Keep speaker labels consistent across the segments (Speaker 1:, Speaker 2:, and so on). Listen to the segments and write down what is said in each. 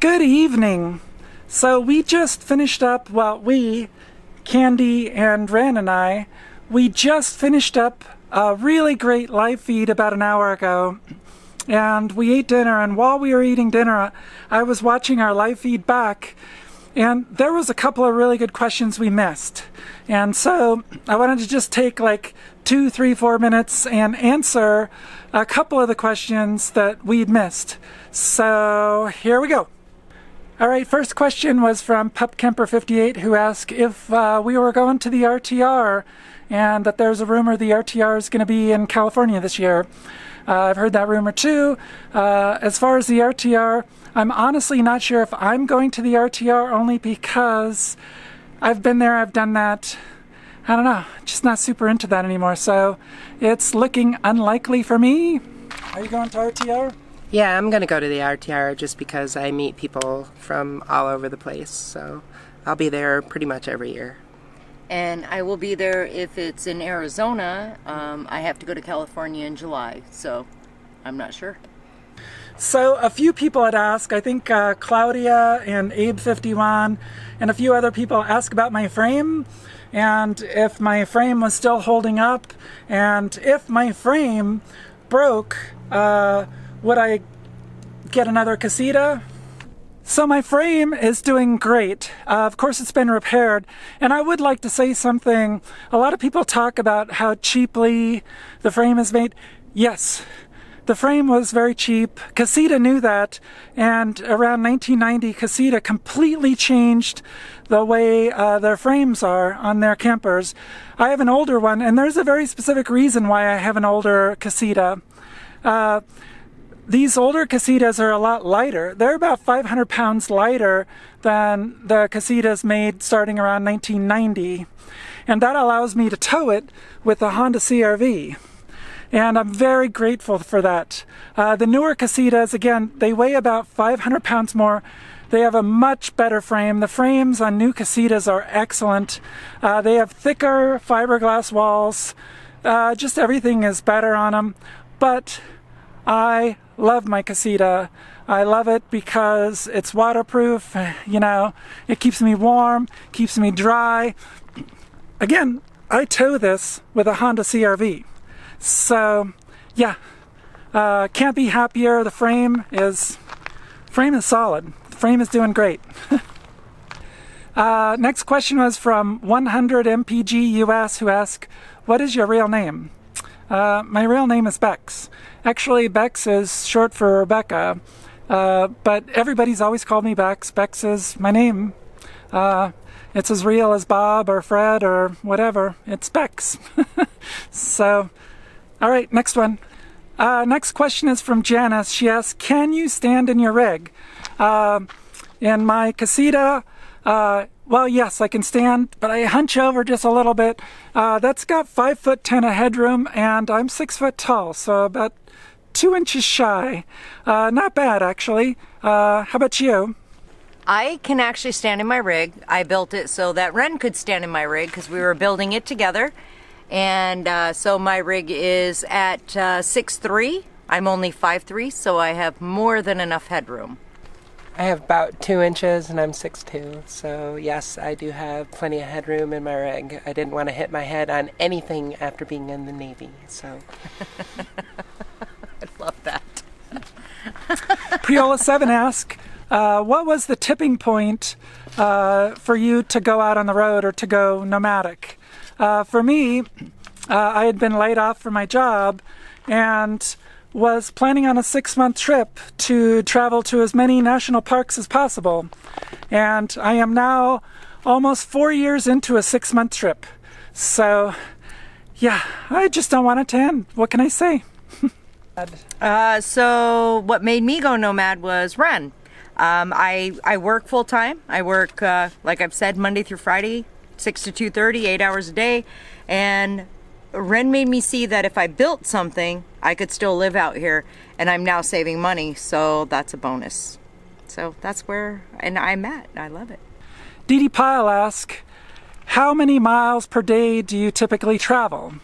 Speaker 1: Good evening. So we just finished up, Candy and Ren and I, we just finished up a really great live feed about an hour ago. And we ate dinner, and while we were eating dinner, I was watching our live feed back, and there was a couple of really good questions we missed. And so I wanted to just take like 2, 3, 4 minutes and answer a couple of the questions that we'd missed. So here we go. All right, first question was from PupKemper58, who asked if we were going to the RTR, and that there's a rumor the RTR is going to be in California this year. I've heard that rumor too. As far as the RTR, I'm honestly not sure if I'm going to the RTR, only because I've been there, I've done that. I don't know, just not super into that anymore, so it's looking unlikely for me. Are you going to RTR?
Speaker 2: Yeah, I'm going to go to the RTR just because I meet people from all over the place, so I'll be there pretty much every year.
Speaker 3: And I will be there if it's in Arizona. I have to go to California in July, so I'm not sure.
Speaker 1: So a few people had asked, I think Claudia and Abe51 and a few other people asked about my frame, and if my frame was still holding up, and if my frame broke, would I get another casita? So my frame is doing great. Of course, it's been repaired, and I would like to say something. A lot of people talk about how cheaply the frame is made. Yes, the frame was very cheap. Casita knew that, and around 1990, Casita completely changed the way their frames are on their campers. I have an older one, and there's a very specific reason why I have an older Casita. These older casitas are a lot lighter. They're about 500 pounds lighter than the casitas made starting around 1990. And that allows me to tow it with a Honda CR-V. And I'm very grateful for that. The newer casitas, again, they weigh about 500 pounds more. They have a much better frame. The frames on new casitas are excellent. They have thicker fiberglass walls. Just everything is better on them. But I love my casita. I love it because it's waterproof, you know, it keeps me warm, keeps me dry. Again, I tow this with a Honda CR-V. So, yeah, can't be happier. The frame is solid. The frame is doing great. Next question was from 100 MPG US, who asked, what is your real name? My real name is Bex. Actually, Bex is short for Rebecca, but everybody's always called me Bex. Bex is my name. It's as real as Bob or Fred or whatever. It's Bex. So, all right, next one. Next question is from Janice. She asks, can you stand in your rig? In my casita, well, yes, I can stand, but I hunch over just a little bit. That's got 5'10" of headroom, and I'm 6 foot tall, so about 2 inches shy. Not bad, actually. How about you?
Speaker 3: I can actually stand in my rig. I built it so that Ren could stand in my rig because we were building it together. And so my rig is at 6'3". I'm only 5'3", so I have more than enough headroom.
Speaker 2: I have about 2 inches and I'm 6'2", so yes, I do have plenty of headroom in my rig. I didn't want to hit my head on anything after being in the Navy, so.
Speaker 3: I love that.
Speaker 1: Priola7 asked, what was the tipping point for you to go out on the road or to go nomadic? For me, I had been laid off from my job and was planning on a 6-month trip to travel to as many national parks as possible. And I am now almost 4 years into a 6-month trip. So, yeah, I just don't want it to end. What can I say?
Speaker 3: So what made me go nomad was Ren. I work full time. I work, like I've said, Monday through Friday, 6 to 2:30, 8 hours a day. And Ren made me see that if I built something, I could still live out here, and I'm now saving money, so that's a bonus. So that's where I'm at. I love it.
Speaker 1: Dee Dee Pyle asks, how many miles per day do you typically travel?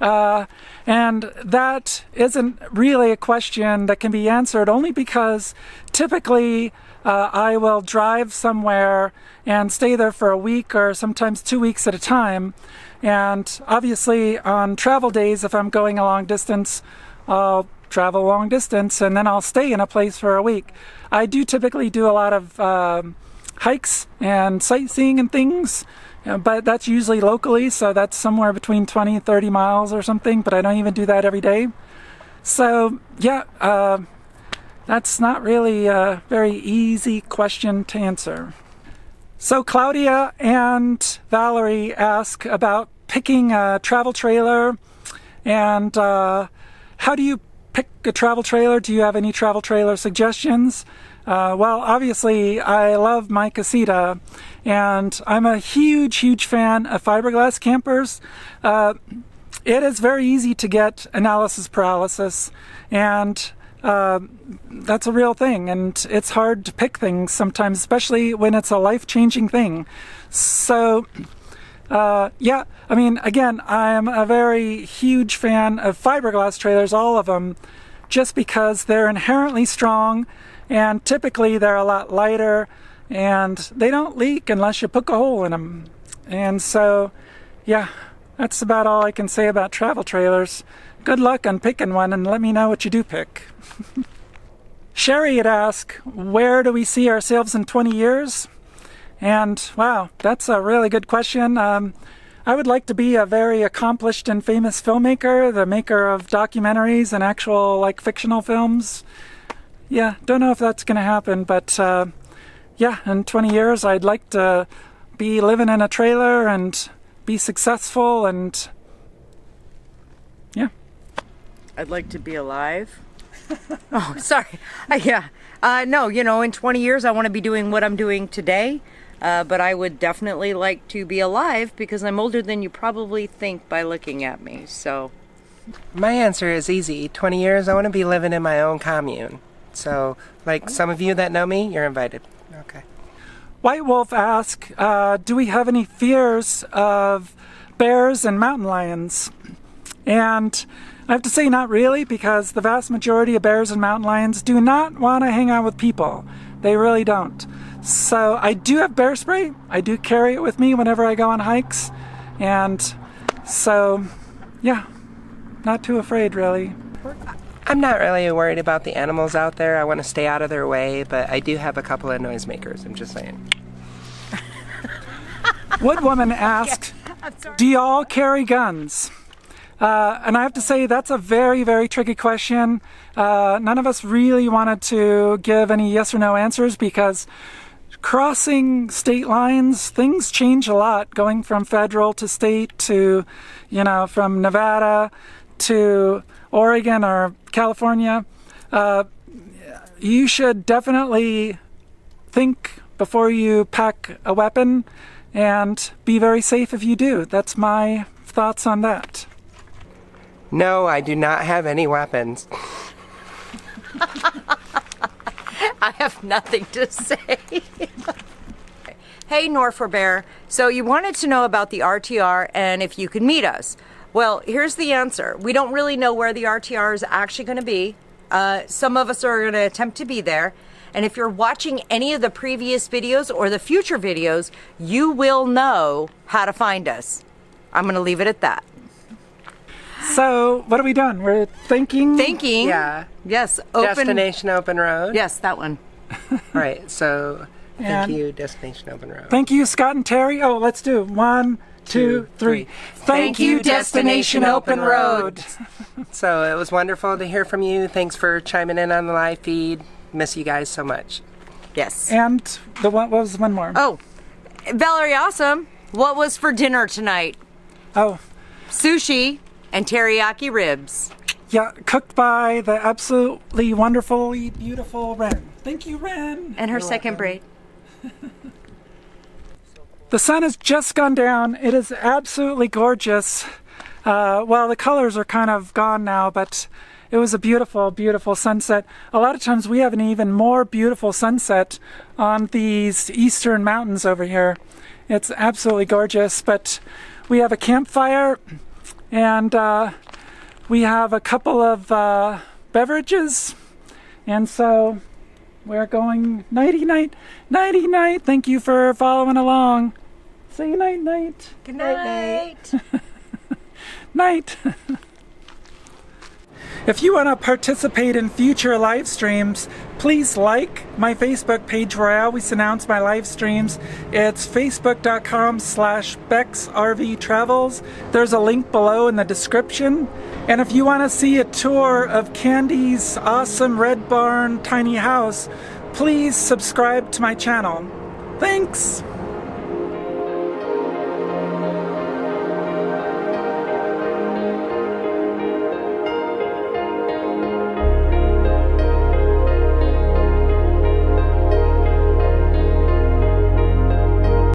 Speaker 1: And that isn't really a question that can be answered only because typically I will drive somewhere and stay there for a week or sometimes 2 weeks at a time. And obviously on travel days, if I'm going a long distance, I'll travel a long distance and then I'll stay in a place for a week. I do typically do a lot of hikes and sightseeing and things, but that's usually locally, so that's somewhere between 20 and 30 miles or something, but I don't even do that every day. So yeah, that's not really a very easy question to answer. So Claudia and Valerie ask about picking a travel trailer, and how do you pick a travel trailer? Do you have any travel trailer suggestions? Well, obviously, I love my casita, and I'm a huge fan of fiberglass campers. It is very easy to get analysis paralysis, and that's a real thing, and it's hard to pick things sometimes, especially when it's a life-changing thing. So, yeah, I mean, again, I'm a very huge fan of fiberglass trailers, all of them, just because they're inherently strong, and typically they're a lot lighter, and they don't leak unless you poke a hole in them. And so, yeah, that's about all I can say about travel trailers. Good luck on picking one, and let me know what you do pick. Sherry had asked, where do we see ourselves in 20 years? And wow, that's a really good question. I would like to be a very accomplished and famous filmmaker, the maker of documentaries and actual fictional films. Yeah, don't know if that's going to happen, but yeah, in 20 years I'd like to be living in a trailer and be successful, and yeah.
Speaker 3: I'd like to be alive. Oh, sorry. Yeah. No, in 20 years I want to be doing what I'm doing today, but I would definitely like to be alive because I'm older than you probably think by looking at me, so.
Speaker 2: My answer is easy. 20 years, I want to be living in my own commune. So, some of you that know me, you're invited. Okay.
Speaker 1: White Wolf asks, do we have any fears of bears and mountain lions? And I have to say not really, because the vast majority of bears and mountain lions do not want to hang out with people. They really don't. So I do have bear spray. I do carry it with me whenever I go on hikes. And so, yeah, not too afraid really.
Speaker 2: I'm not really worried about the animals out there. I want to stay out of their way, but I do have a couple of noisemakers, I'm just saying.
Speaker 1: Woodwoman asked, do y'all carry guns? And I have to say that's a very tricky question. None of us really wanted to give any yes or no answers because crossing state lines, things change a lot, going from federal to state to, from Nevada to Oregon or California. You should definitely think before you pack a weapon and be very safe if you do. That's my thoughts on that.
Speaker 2: No, I do not have any weapons.
Speaker 3: I have nothing to say. Hey, Norfolk Bear. So you wanted to know about the RTR and if you could meet us. Well, here's the answer. We don't really know where the RTR is actually going to be. Some of us are going to attempt to be there. And if you're watching any of the previous videos or the future videos, you will know how to find us. I'm going to leave it at that.
Speaker 1: So, what are we done? We're thinking?
Speaker 3: Thinking.
Speaker 2: Yeah.
Speaker 3: Yes.
Speaker 2: Destination Open Road.
Speaker 3: Yes, that one.
Speaker 2: Right, so thank
Speaker 1: And
Speaker 2: you, Destination Open Road.
Speaker 1: thank you, Scott and Terry. Oh, let's do 1, 2, 3. Thank you, Destination Open Road.
Speaker 2: So it was wonderful to hear from you. Thanks for chiming in on the live feed. Miss you guys so much.
Speaker 3: Yes.
Speaker 1: And what was one more?
Speaker 3: Oh, Valerie, awesome. What was for dinner tonight?
Speaker 1: Oh,
Speaker 3: Sushi and teriyaki ribs.
Speaker 1: yeah, cooked by the absolutely wonderfully beautiful Ren. Thank you, Ren.
Speaker 3: And her
Speaker 1: You're
Speaker 3: second
Speaker 1: welcome.
Speaker 3: braid.
Speaker 1: The sun has just gone down. It is absolutely gorgeous. Well, the colors are kind of gone now, but it was a beautiful sunset. A lot of times we have an even more beautiful sunset on these eastern mountains over here. It's absolutely gorgeous, but we have a campfire And we have a couple of beverages. And so we're going nighty-night, nighty-night. Thank you for following along. Say night-night.
Speaker 3: Good night.
Speaker 1: Night. If you want to participate in future live streams, please like my Facebook page where I always announce my live streams. It's facebook.com/BexRVTravels. There's a link below in the description. And if you want to see a tour of Candy's awesome Red Barn tiny house, please subscribe to my channel. Thanks!